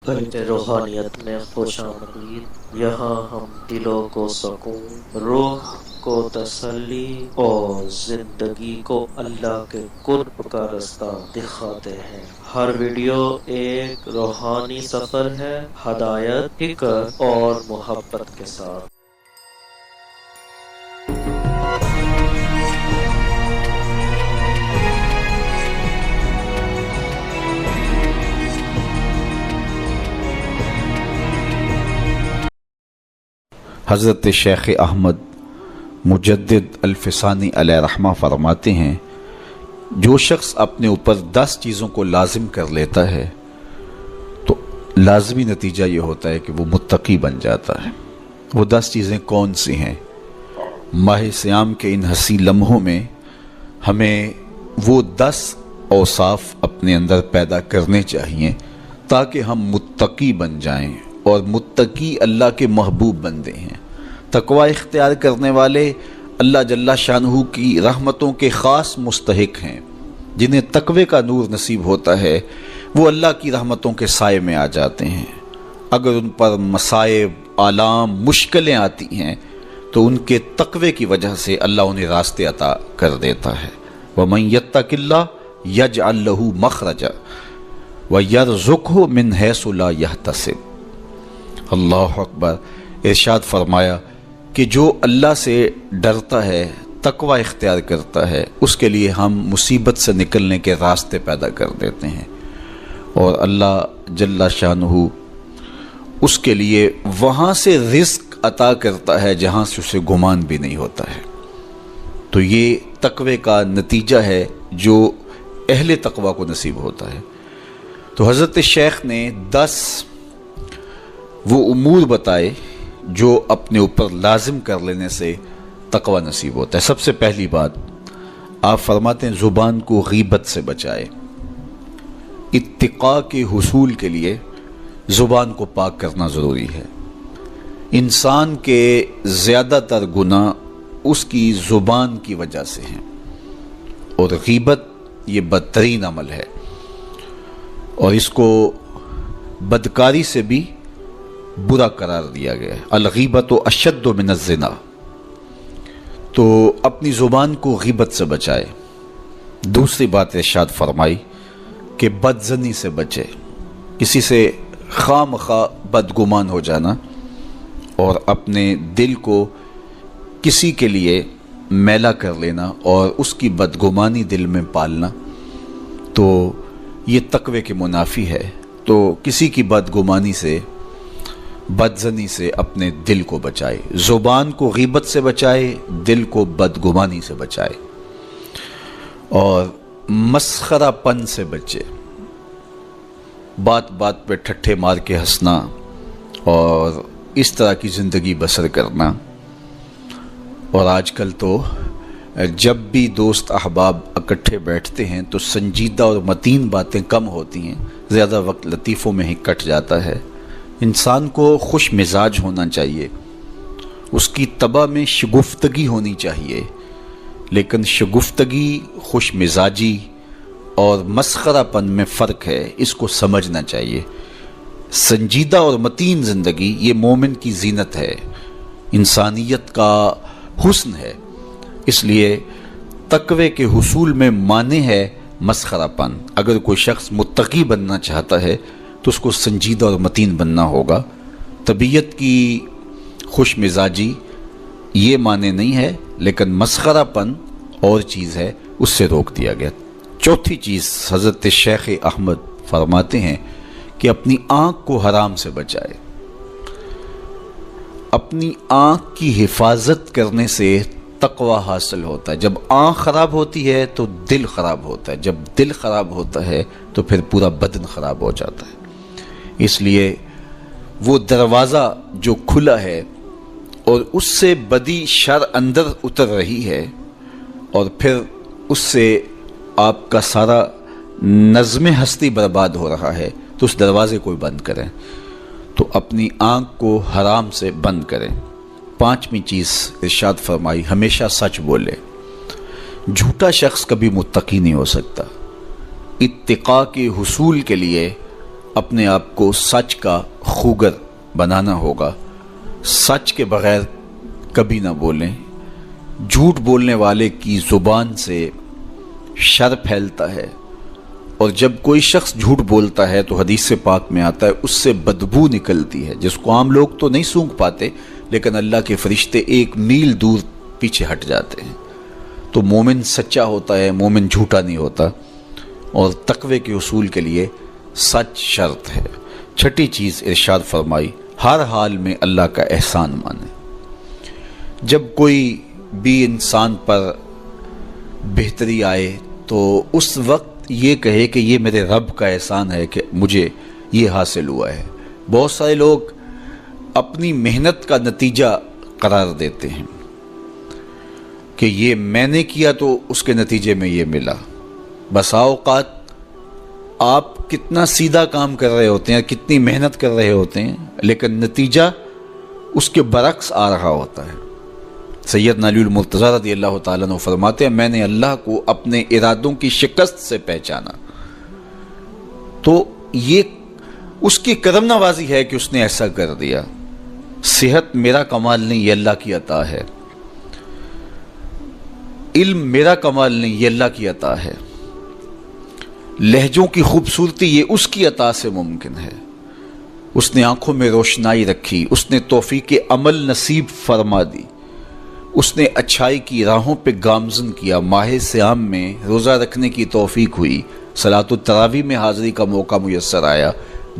قلب روحانیت میں خوش آمدید۔ یہاں ہم دلوں کو سکون، روح کو تسلی اور زندگی کو اللہ کے قرب کا رستہ دکھاتے ہیں۔ ہر ویڈیو ایک روحانی سفر ہے، ہدایت، فکر اور محبت کے ساتھ۔ حضرت شیخ احمد مجدد الفسانی علیہ رحمہ فرماتے ہیں، جو شخص اپنے اوپر 10 چیزوں کو لازم کر لیتا ہے تو لازمی نتیجہ یہ ہوتا ہے کہ وہ متقی بن جاتا ہے۔ وہ 10 چیزیں کون سی ہیں؟ ماہ صیام کے ان حسین لمحوں میں ہمیں وہ 10 اوصاف اپنے اندر پیدا کرنے چاہیے تاکہ ہم متقی بن جائیں، اور متقی اللہ کے محبوب بندے ہیں۔ تقوی اختیار کرنے والے اللہ جل شانہ کی رحمتوں کے خاص مستحق ہیں۔ جنہیں تقوی کا نور نصیب ہوتا ہے وہ اللہ کی رحمتوں کے سائے میں آ جاتے ہیں۔ اگر ان پر مصائب، آلام، مشکلیں آتی ہیں تو ان کے تقوی کی وجہ سے اللہ انہیں راستے عطا کر دیتا ہے۔ وَمَن يَتَّقِ اللَّهَ يَجْعَل لَّهُ مَخْرَجًا وَيَرْزُقْهُ مِنْ حَيْثُ لَا يَحْتَسِبُ۔ اللہ اکبر۔ ارشاد فرمایا کہ جو اللہ سے ڈرتا ہے، تقوی اختیار کرتا ہے، اس کے لیے ہم مصیبت سے نکلنے کے راستے پیدا کر دیتے ہیں، اور اللہ جل شانہ اس کے لیے وہاں سے رزق عطا کرتا ہے جہاں سے اسے گمان بھی نہیں ہوتا ہے۔ تو یہ تقوی کا نتیجہ ہے جو اہل تقوی کو نصیب ہوتا ہے۔ تو حضرت شیخ نے 10 وہ امور بتائے جو اپنے اوپر لازم کر لینے سے تقوی نصیب ہوتا ہے۔ سب سے پہلی بات آپ فرماتے ہیں زبان کو غیبت سے بچائے۔ اتقاء کے حصول کے لیے زبان کو پاک کرنا ضروری ہے۔ انسان کے زیادہ تر گناہ اس کی زبان کی وجہ سے ہیں، اور غیبت یہ بدترین عمل ہے، اور اس کو بدکاری سے بھی برا قرار دیا گیا ہے۔ الغیبت اشد من الزنا۔ تو اپنی زبان کو غیبت سے بچائے۔ دوسری بات ارشاد فرمائی کہ بدظنی سے بچے، کسی سے خواہ مخواہ بدگمان ہو جانا اور اپنے دل کو کسی کے لیے میلا کر لینا اور اس کی بدگمانی دل میں پالنا، تو یہ تقوی کے منافی ہے۔ تو کسی کی بدگمانی سے، بدظنی سے اپنے دل کو بچائے، زبان کو غیبت سے بچائے، دل کو بدگمانی سے بچائے، اور مسخرہ پن سے بچے۔ بات بات پہ ٹھٹھے مار کے ہنسنا اور اس طرح کی زندگی بسر کرنا۔ اور آج کل تو جب بھی دوست احباب اکٹھے بیٹھتے ہیں تو سنجیدہ اور متین باتیں کم ہوتی ہیں، زیادہ وقت لطیفوں میں ہی کٹ جاتا ہے۔ انسان کو خوش مزاج ہونا چاہیے، اس کی طبع میں شگفتگی ہونی چاہیے، لیکن شگفتگی، خوش مزاجی اور مسخرہ پن میں فرق ہے، اس کو سمجھنا چاہیے۔ سنجیدہ اور متین زندگی یہ مومن کی زینت ہے، انسانیت کا حسن ہے۔ اس لیے تقوی کے حصول میں مانع ہے مسخرہ پن۔ اگر کوئی شخص متقی بننا چاہتا ہے تو اس کو سنجیدہ اور متین بننا ہوگا۔ طبیعت کی خوش مزاجی یہ معنی نہیں ہے، لیکن مسخرہ پن اور چیز ہے، اس سے روک دیا گیا۔ چوتھی چیز حضرت شیخ احمد فرماتے ہیں کہ اپنی آنکھ کو حرام سے بچائے۔ اپنی آنکھ کی حفاظت کرنے سے تقوی حاصل ہوتا ہے۔ جب آنکھ خراب ہوتی ہے تو دل خراب ہوتا ہے، جب دل خراب ہوتا ہے تو پھر پورا بدن خراب ہو جاتا ہے۔ اس لیے وہ دروازہ جو کھلا ہے اور اس سے بدی شر اندر اتر رہی ہے، اور پھر اس سے آپ کا سارا نظم ہستی برباد ہو رہا ہے، تو اس دروازے کو بند کریں۔ تو اپنی آنکھ کو حرام سے بند کریں۔ 5ویں چیز ارشاد فرمائی، ہمیشہ سچ بولے۔ جھوٹا شخص کبھی متقی نہیں ہو سکتا۔ اتقاء کے حصول کے لیے اپنے آپ کو سچ کا خوگر بنانا ہوگا. سچ کے بغیر کبھی نہ بولیں. جھوٹ بولنے والے کی زبان سے شر پھیلتا ہے، اور جب کوئی شخص جھوٹ بولتا ہے تو حدیث پاک میں آتا ہے اس سے بدبو نکلتی ہے جس کو عام لوگ تو نہیں سونگھ پاتے، لیکن اللہ کے فرشتے 1 میل دور پیچھے ہٹ جاتے ہیں. تو مومن سچا ہوتا ہے، مومن جھوٹا نہیں ہوتا. اور تقوی کے اصول کے لیے سچ شرط ہے. چھٹی چیز ارشاد فرمائی، ہر حال میں اللہ کا احسان مانے. جب کوئی بھی انسان پر بہتری آئے تو اس وقت یہ کہے کہ یہ میرے رب کا احسان ہے کہ مجھے یہ حاصل ہوا ہے. بہت سارے لوگ اپنی محنت کا نتیجہ قرار دیتے ہیں کہ یہ میں نے کیا تو اس کے نتیجے میں یہ ملا. بسا اوقات آپ کتنا سیدھا کام کر رہے ہوتے ہیں، کتنی محنت کر رہے ہوتے ہیں، لیکن نتیجہ اس کے برعکس آ رہا ہوتا ہے. سیدنا علی المرتضیٰ رضی اللہ تعالیٰ عنہ فرماتے ہیں میں نے اللہ کو اپنے ارادوں کی شکست سے پہچانا، تو یہ اس کی کرم نوازی ہے کہ اس نے ایسا کر دیا. صحت میرا کمال نہیں، یہ اللہ کی عطا ہے. علم میرا کمال نہیں، یہ اللہ کی عطا ہے. لہجوں کی خوبصورتی یہ اس کی عطا سے ممکن ہے. اس نے آنکھوں میں روشنائی رکھی، اس نے توفیق عمل نصیب فرما دی، اس نے اچھائی کی راہوں پہ گامزن کیا. ماہ صیام میں روزہ رکھنے کی توفیق ہوئی، صلاۃ التراویح میں حاضری کا موقع میسر آیا،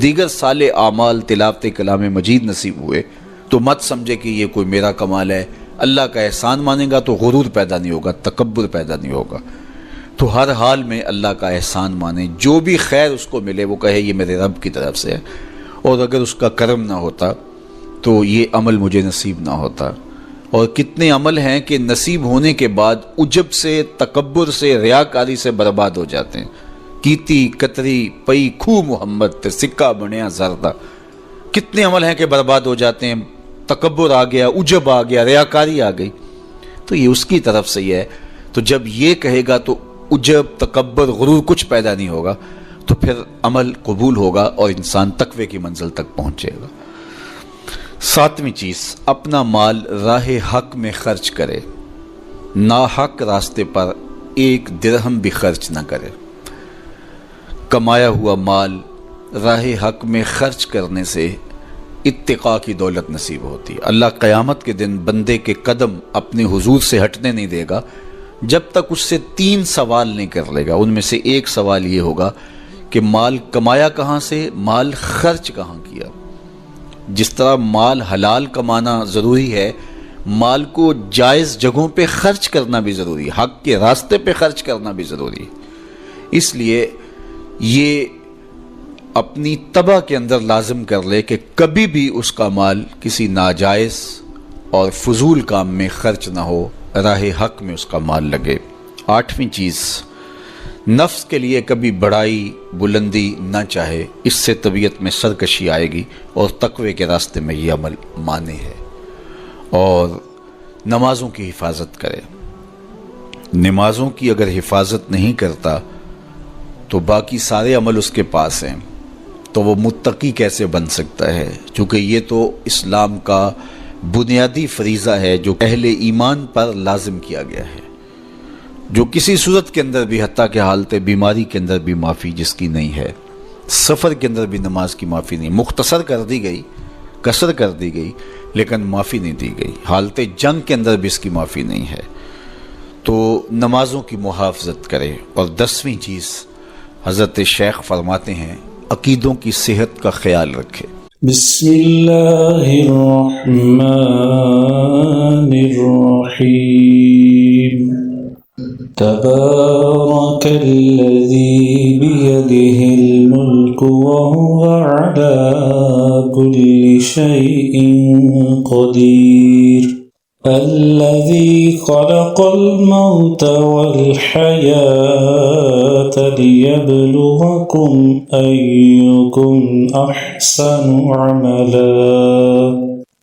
دیگر صالح اعمال تلاوت کلام مجید نصیب ہوئے. تو مت سمجھے کہ یہ کوئی میرا کمال ہے. اللہ کا احسان مانے گا تو غرور پیدا نہیں ہوگا، تکبر پیدا نہیں ہوگا. تو ہر حال میں اللہ کا احسان مانے. جو بھی خیر اس کو ملے وہ کہے یہ میرے رب کی طرف سے ہے، اور اگر اس کا کرم نہ ہوتا تو یہ عمل مجھے نصیب نہ ہوتا. اور کتنے عمل ہیں کہ نصیب ہونے کے بعد عجب سے، تکبر سے، ریاکاری سے برباد ہو جاتے ہیں. کیتی کتری پئی کھو محمد تے سکہ بنیا زردہ. کتنے عمل ہیں کہ برباد ہو جاتے ہیں. تکبر آ گیا، عجب آ گیا، ریاکاری آ گئی. تو یہ اس کی طرف سے ہی ہے. تو جب یہ کہے گا تو عجب، تکبر، غرور کچھ پیدا نہیں ہوگا، تو پھر عمل قبول ہوگا اور انسان تقوی کی منزل تک پہنچے گا. 7ویں چیز، اپنا مال راہ حق میں خرچ کرے. ناحق راستے پر 1 درہم بھی خرچ نہ کرے. کمایا ہوا مال راہ حق میں خرچ کرنے سے اتقاء کی دولت نصیب ہوتی ہے. اللہ قیامت کے دن بندے کے قدم اپنے حضور سے ہٹنے نہیں دے گا جب تک اس سے 3 سوال نہیں کر لے گا. ان میں سے ایک سوال یہ ہوگا کہ مال کمایا کہاں سے، مال خرچ کہاں کیا. جس طرح مال حلال کمانا ضروری ہے، مال کو جائز جگہوں پہ خرچ کرنا بھی ضروری ہے، حق کے راستے پہ خرچ کرنا بھی ضروری ہے. اس لیے یہ اپنی طبع کے اندر لازم کر لے کہ کبھی بھی اس کا مال کسی ناجائز اور فضول کام میں خرچ نہ ہو، راہ حق میں اس کا مال لگے. 8ویں چیز، نفس کے لیے کبھی بڑائی بلندی نہ چاہے. اس سے طبیعت میں سرکشی آئے گی اور تقوی کے راستے میں یہ عمل مانے ہے. اور نمازوں کی حفاظت کرے. نمازوں کی اگر حفاظت نہیں کرتا تو باقی سارے عمل اس کے پاس ہیں، تو وہ متقی کیسے بن سکتا ہے؟ چونکہ یہ تو اسلام کا بنیادی فریضہ ہے جو اہل ایمان پر لازم کیا گیا ہے، جو کسی صورت کے اندر بھی، حتیٰ کہ حالت بیماری کے اندر بھی معافی جس کی نہیں ہے، سفر کے اندر بھی نماز کی معافی نہیں. مختصر کر دی گئی، قصر کر دی گئی، لیکن معافی نہیں دی گئی. حالت جنگ کے اندر بھی اس کی معافی نہیں ہے. تو نمازوں کی محافظت کرے. اور 10ویں چیز، حضرت شیخ فرماتے ہیں عقیدوں کی صحت کا خیال رکھے. بسم اللہ الرحمن الرحیم. تبارک الذی بیدہ الملک وہو علی کل شیء قدیر. الذي خلق الموت والحياة ليبلوكم أيكم أحسن عملا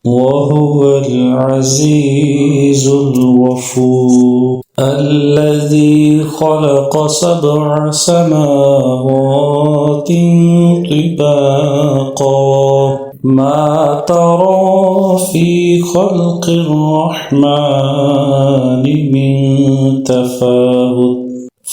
وهو العزيز الغفور. الذي خلق 7 سماوات طباقا ما ترى في خلق الرحمن من تفاوت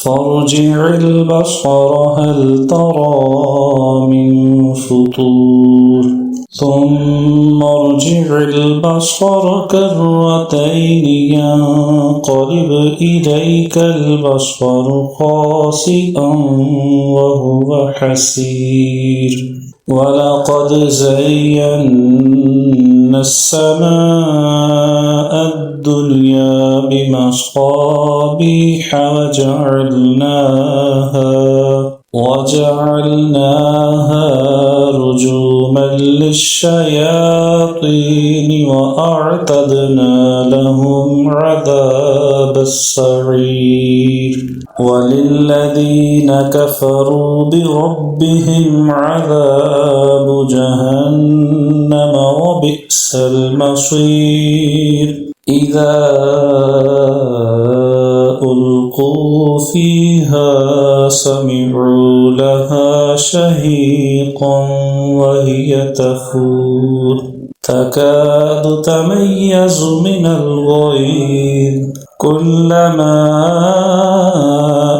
فارجع البصر هل ترى من فطور ثم ارجع البصر كرتين ينقلب إليك البصر خاسئا وهو حسير ولقد زينا السماء الدنيا بمصابيح وجعلناها رجوما للشياطين وأعتدنا لهم عذاب السعير وللذين كفروا بربهم عذاب جهنم وبئس المصير إذا ألقوا فيها سمعوا لها شهيقا وهي تفور تكاد تميز من الغيظ كلما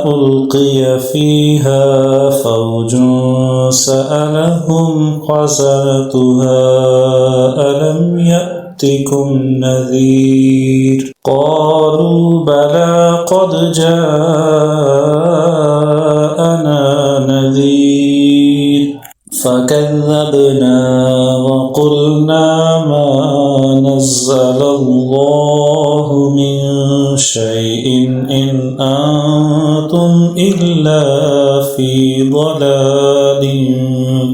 ألقي فيها فوج سألهم خزنتها ألم يأتكم نذير قالوا بلى قد جاءنا نذير فكذبنا وقلنا ما نزل الله من شيء إن أنتم إلا في ضلال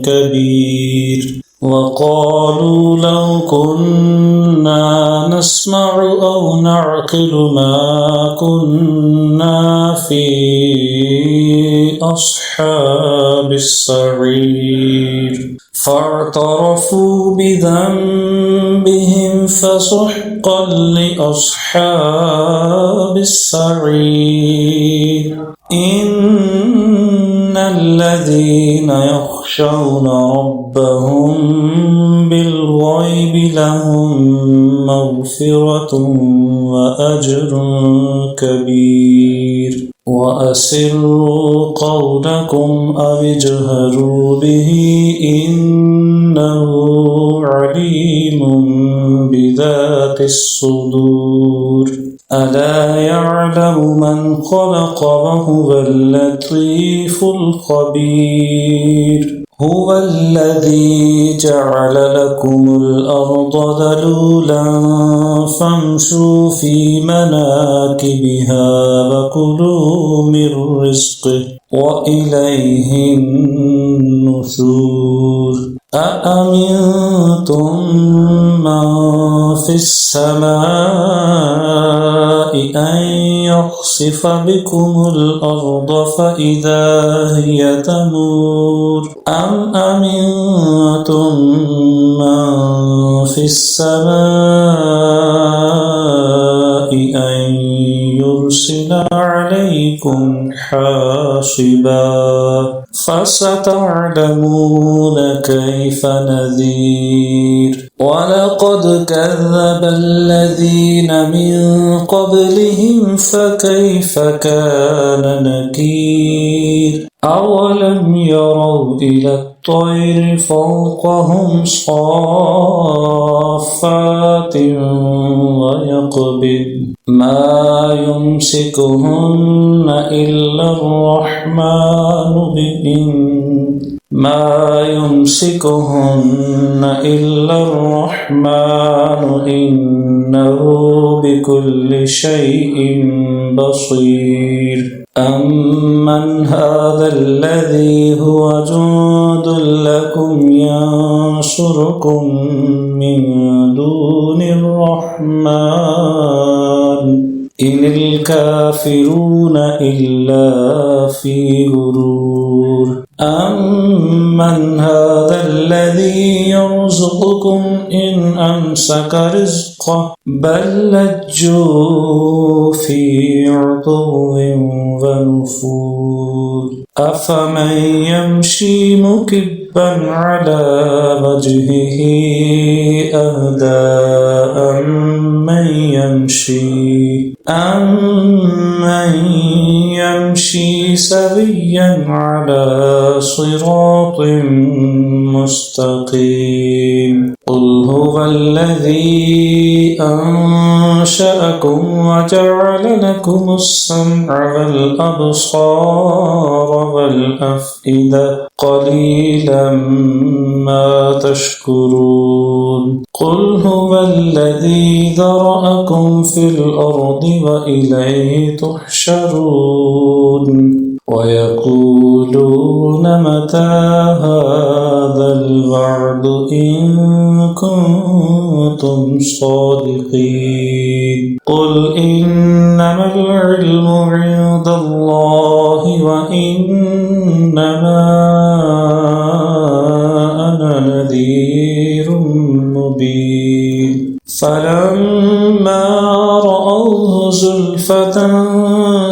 كبير وقالوا لو كنا نسمع أو نعقل ما كنا في أصحاب السعير فاعترفوا بذنبهم فسحقا لأصحاب السعير إن الذين يخشون ربهم بالغيب لهم مغفرة وأجر كبير وأسروا قولكم أو اجهروا به إنه عليم بذات الصدور ألا يعلم من خلق وهو اللطيف الخبير هو الذي جعل لكم الأرض ذلولا فامشوا في مناكبها وكلوا من رزقه وإليه النشور أأمنتم من في السماء أن يخسف بكم الأرض فإذا هي تمور أم أمنتم من في السماء أن يرسل عليكم حاصبا فستعلمون كيف نذير ولقد كذب الذين من قبلهم فكيف كان نكير أولم يروا إلى الطير فوقهم صافات ويقبض ما يمسكهن إلا الرحمن إنه بكل شيء بصير أمن هذا الذي هو جند لكم ينصركم من دون الرحمن إن الكافرون إلا في غرور أمن هذا الذي الذي يرزقكم إن أمسك رزقه بل لجوا في عتو ونفور أفمن يمشي مكبا على وجهه أهدى أمن يمشي سويا على صراط مستقيم قل هو الذي أنشأكم وجعل لكم السمع والأبصار والأفئدة قليلا ما تشكرون قل هو الذي ذرأكم في الأرض وإليه تحشرون ويقولون متى هذا الوعد إن كنتم صادقين قل إنما العلم عند الله وإنما أنا نذير مبين فلما رأوه زلفة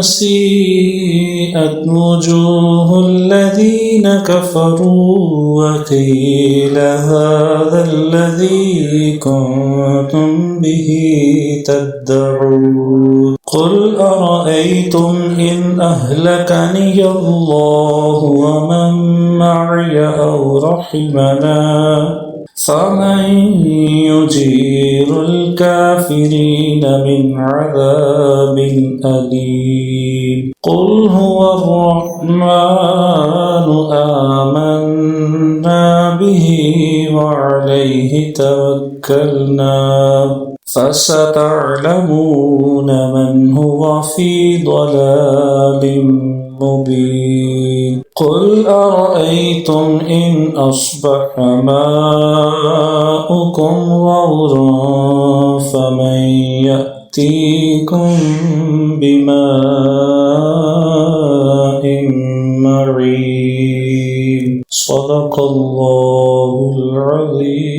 سيئت وجوه الذين كفروا وقيل هذا الذي كنتم به تدعون قل أرأيتم إن أهلكني الله ومن معي أو رحمنا فمن يجير الكافرين من عذاب أليم قل هو الرحمن آمنا به وعليه توكلنا فستعلمون من هو في ضلال مبين قل أرأيتم إن أصبح ماؤكم غورا فمن يأتيكم بماء معين صدق الله العظيم.